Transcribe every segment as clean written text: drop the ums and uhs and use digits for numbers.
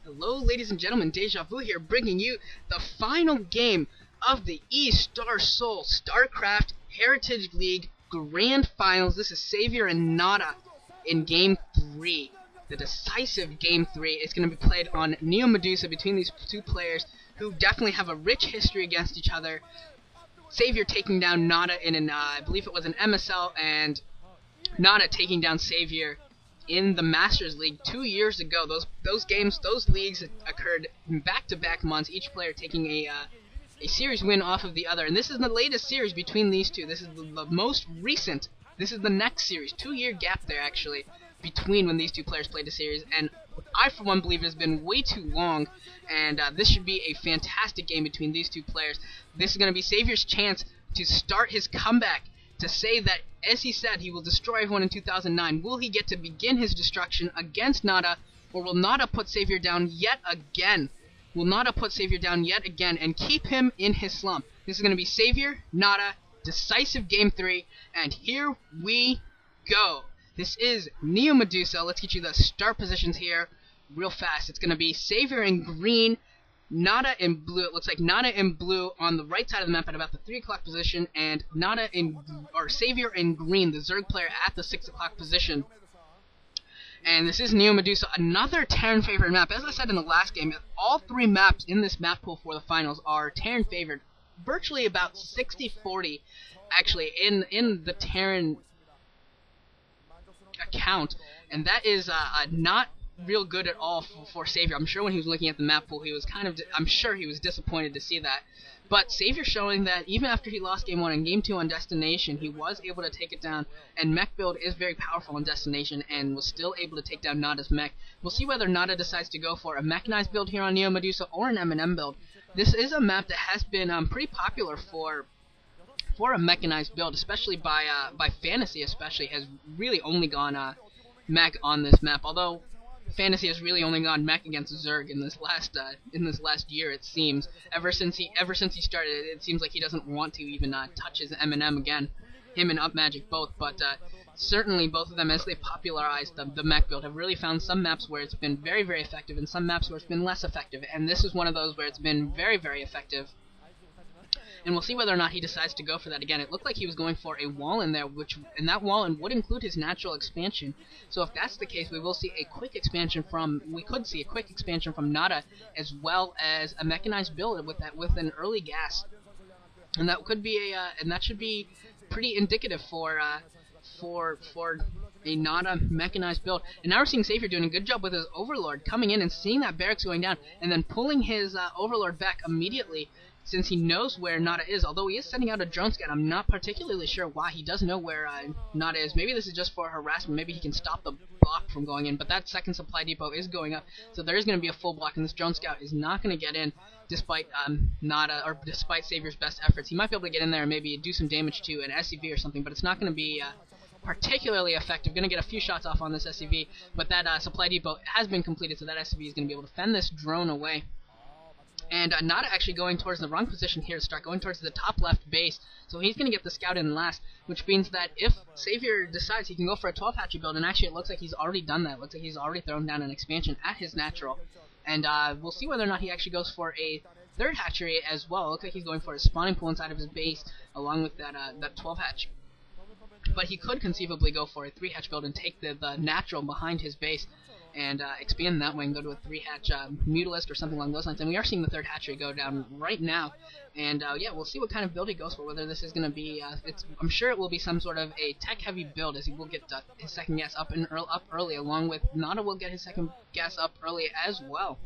Hello, ladies and gentlemen, Deja Vu here, bringing you the final game of the E-Star Soul StarCraft Heritage League Grand Finals. This is Savior and Nada in Game 3. The decisive Game 3 is going to be played on Neo Medusa between these two players who definitely have a rich history against each other. Savior taking down Nada in an, I believe it was an MSL, and Nada taking down Savior in the Masters League 2 years ago. Those leagues occurred in back-to-back months, each player taking a series win off of the other. And this is the latest series between these two. This is the most recent. This is the next series. 2-year gap there, actually, between when these two players played a series. And I, for one, believe it has been way too long. And this should be a fantastic game between these two players. This is going to be Savior's chance to start his comeback, to say that, as he said, he will destroy everyone in 2009. Will he get to begin his destruction against Nada, or will Nada put Savior down yet again? Will Nada put Savior down yet again and keep him in his slump? This is going to be Savior, Nada, decisive Game 3, and here we go. This is Neo Medusa. Let's get you the start positions here real fast. It's going to be Savior in green, Nada in blue. It looks like Nada in blue on the right side of the map at about the 3 o'clock position, and Savior in green, the Zerg player, at the 6 o'clock position. And this is Neo Medusa, another Terran favorite map. As I said in the last game, all 3 maps in this map pool for the finals are Terran favored, virtually about 60-40 actually in the Terran account, and that is not real good at all for Savior. I'm sure when he was looking at the map pool, he was I'm sure he was disappointed to see that. But Savior showing that even after he lost Game 1 and Game 2 on Destination, he was able to take it down, and mech build is very powerful on Destination, and was still able to take down Nada's mech. We'll see whether Nada decides to go for a mechanized build here on Neo Medusa or an M&M build. This is a map that has been pretty popular for a mechanized build, especially by Fantasy, especially, has really only gone mech on this map, although Fantasy has really only gone mech against Zerg in this last year, it seems. Ever since he started, it seems like he doesn't want to even touch his M&M again. Him and Up Magic both, but certainly both of them, as they popularized the mech build, have really found some maps where it's been very, very effective and some maps where it's been less effective. And this is one of those where it's been very, very effective. And we'll see whether or not he decides to go for that again. It looked like he was going for a wall in there, and that wall would include his natural expansion. So if that's the case, we could see a quick expansion from Nada, as well as a mechanized build with an early gas. And that could be and that should be pretty indicative for a Nada mechanized build. And now we're seeing Savior doing a good job with his Overlord, coming in and seeing that barracks going down, and then pulling his Overlord back immediately, since he knows where Nada is. Although he is sending out a drone scout, I'm not particularly sure why. He does know where Nada is. Maybe this is just for harassment. Maybe he can stop the block from going in. But that second supply depot is going up, so there is going to be a full block, and this drone scout is not going to get in, despite despite Savior's best efforts. He might be able to get in there and maybe do some damage to an SCV or something, but it's not going to be particularly effective. Going to get a few shots off on this SCV, but that supply depot has been completed, so that SCV is going to be able to fend this drone away. And Nada actually going towards the wrong position here to start, going towards the top left base. So he's going to get the scout in last, which means that if Savior decides he can go for a 12 hatchery build, and actually it looks like he's already done that. It looks like he's already thrown down an expansion at his natural. And we'll see whether or not he actually goes for a 3rd hatchery as well. It looks like he's going for a spawning pool inside of his base, along with that 12 hatch. But he could conceivably go for a 3 hatch build and take the natural behind his base, and expand that way and go to a 3 hatch Mutalist or something along those lines. And we are seeing the 3rd hatchery go down right now. And yeah, we'll see what kind of build he goes for, whether this is going to be, I'm sure it will be some sort of a tech-heavy build, as he will get his second gas up early, along with Nada will get his second gas up early as well.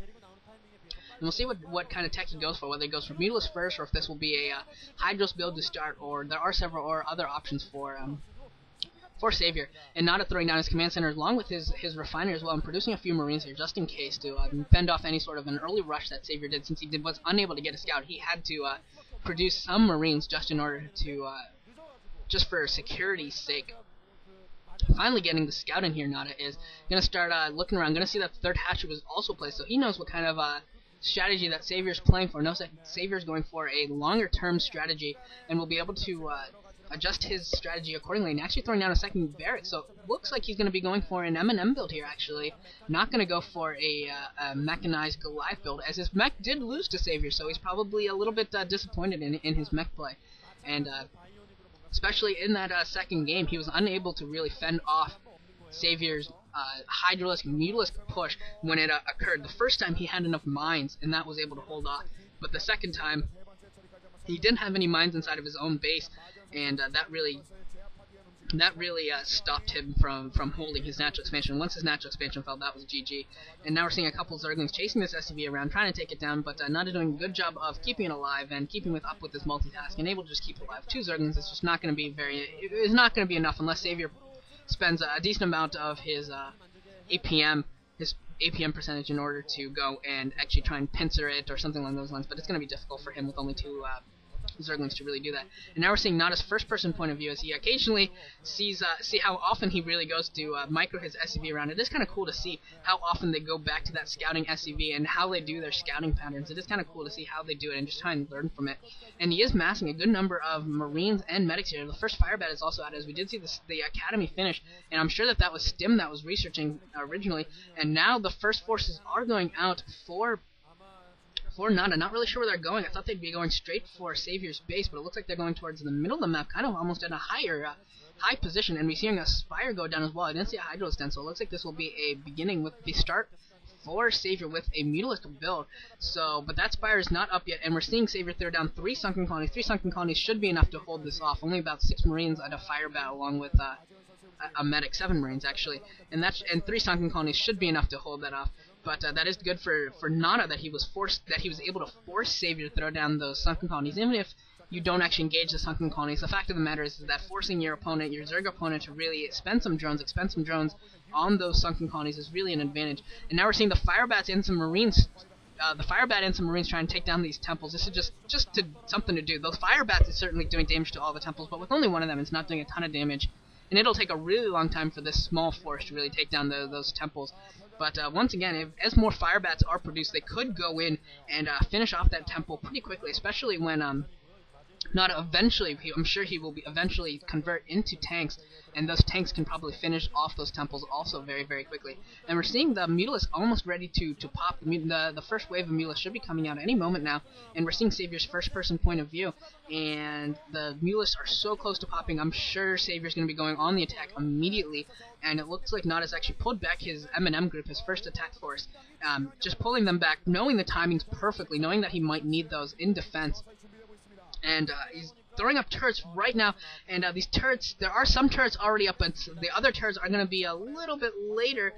And we'll see what kind of tech he goes for, whether he goes for Mutalist first, or if this will be a Hydros build to start, or there are several other options for Savior. And Nada throwing down his command center along with his refiner as well, and producing a few Marines here just in case to fend off any sort of an early rush that Savior did. Since he was unable to get a scout, he had to produce some Marines just in order to just for security's sake. Finally getting the scout in here, Nada is going to start looking around, going to see that the 3rd hatchery was also placed, so he knows what kind of strategy that Savior's playing for. Knows that Savior's going for a longer term strategy, and will be able to adjust his strategy accordingly, and actually throwing down a second barrack. So it looks like he's going to be going for an M&M build here, actually. Not going to go for a mechanized Goliath build, as his mech did lose to Savior, so he's probably a little bit disappointed in his mech play. And especially in that second game, he was unable to really fend off Savior's Hydralisk, Mutalisk push when it occurred. The first time he had enough mines, and that was able to hold off. But the second time, he didn't have any mines inside of his own base, and that really stopped him from holding his natural expansion. Once his natural expansion fell, that was GG. And now we're seeing a couple Zerglings chasing this SCV around, trying to take it down, but not doing a good job of keeping it alive and keeping up with his multitask, and able to just keep it alive. 2 Zerglings is just not going to be it's not going to be enough unless Savior spends a decent amount of his APM percentage in order to go and actually try and pincer it or something along those lines, but it's going to be difficult for him with only 2 Zerglings to really do that. And now we're seeing Nada's first-person point of view as he occasionally see how often he really goes to micro his SCV around. It is kind of cool to see how often they go back to that scouting SCV and how they do their scouting patterns. It is kind of cool to see how they do it and just try and learn from it. And he is massing a good number of Marines and Medics here. The first Fire Bat is also out, as we did see the Academy finish, and I'm sure that was Stim that was researching originally. And now the first forces are going out for Nada. Not really sure where they're going. I thought they'd be going straight for Savior's base, but it looks like they're going towards the middle of the map, kind of almost at a high position, and we're seeing a Spire go down as well. I didn't see a Hydro Stencil. It looks like this will be a beginning with the start for Savior with a Mutalisk build. So, but that Spire is not up yet, and we're seeing Savior throw down 3 Sunken Colonies. 3 Sunken Colonies should be enough to hold this off. Only about 6 Marines at a Fire Bat along with a Medic, 7 Marines actually, and 3 Sunken Colonies should be enough to hold that off. But that is good for Nada that he was able to force Savior to throw down those Sunken Colonies, even if you don't actually engage the Sunken Colonies. The fact of the matter is that forcing your Zerg opponent, to really expend some drones on those Sunken Colonies is really an advantage. And now we're seeing the Fire Bats and some Marines. The Fire Bat and some Marines trying to take down these temples. This is just something to do. Those Fire Bats is certainly doing damage to all the temples, but with only one of them, it's not doing a ton of damage. And it'll take a really long time for this small force to really take down those temples. But once again, as more Fire Bats are produced, they could go in and finish off that temple pretty quickly, especially when I'm sure he will eventually convert into tanks, and those tanks can probably finish off those temples also very, very quickly. And we're seeing the Mutalisk almost ready to pop. The first wave of Mutalisk should be coming out any moment now, and we're seeing Savior's first-person point of view, and the Mutalisks are so close to popping. I'm sure Savior's going to be going on the attack immediately, and it looks like Nada's actually pulled back his M&M group, his first attack force, just pulling them back, knowing the timings perfectly, knowing that he might need those in defense. And he's throwing up turrets right now, and these turrets, there are some turrets already up, but the other turrets are going to be a little bit later,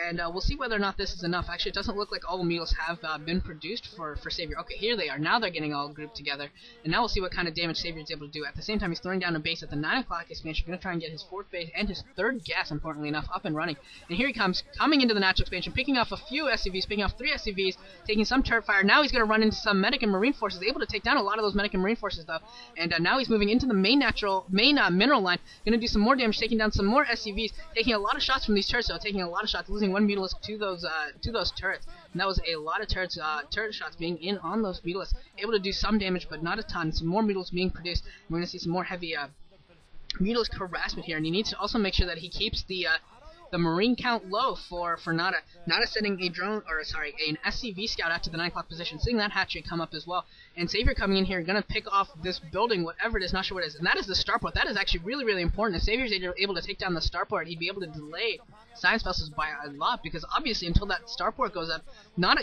and we'll see whether or not this is enough. Actually, it doesn't look like all the Mules have been produced for Savior. Okay, here they are. Now they're getting all grouped together, and now we'll see what kind of damage Savior is able to do. At the same time, he's throwing down a base at the 9 o'clock expansion. Going to try and get his 4th base and his 3rd gas, importantly enough, up and running. And here he comes, coming into the natural expansion, picking off a few SCVs, picking off 3 SCVs, taking some turret fire. Now he's going to run into some Medic and Marine forces, able to take down a lot of those Medic and Marine forces, though. And now he's moving into the main mineral line, going to do some more damage, taking down some more SCVs, taking a lot of shots from these turrets, though, taking a lot of shots, losing 1 Mutalisk to those turrets. And that was a lot of turret shots being in on those Mutalisks, able to do some damage, but not a ton. Some more Mutalisks being produced. We're going to see some more heavy Mutalisk harassment here, and he needs to also make sure that he keeps the Marine count low for Nada. Nada sending an SCV scout out to the 9 o'clock position, seeing that hatchery come up as well. And Savior coming in here, going to pick off this building, whatever it is, not sure what it is. And that is the starport. That is actually really, really important. If Savior's able to take down the starport, he'd be able to delay science vessels by a lot, because obviously until that starport goes up, Nada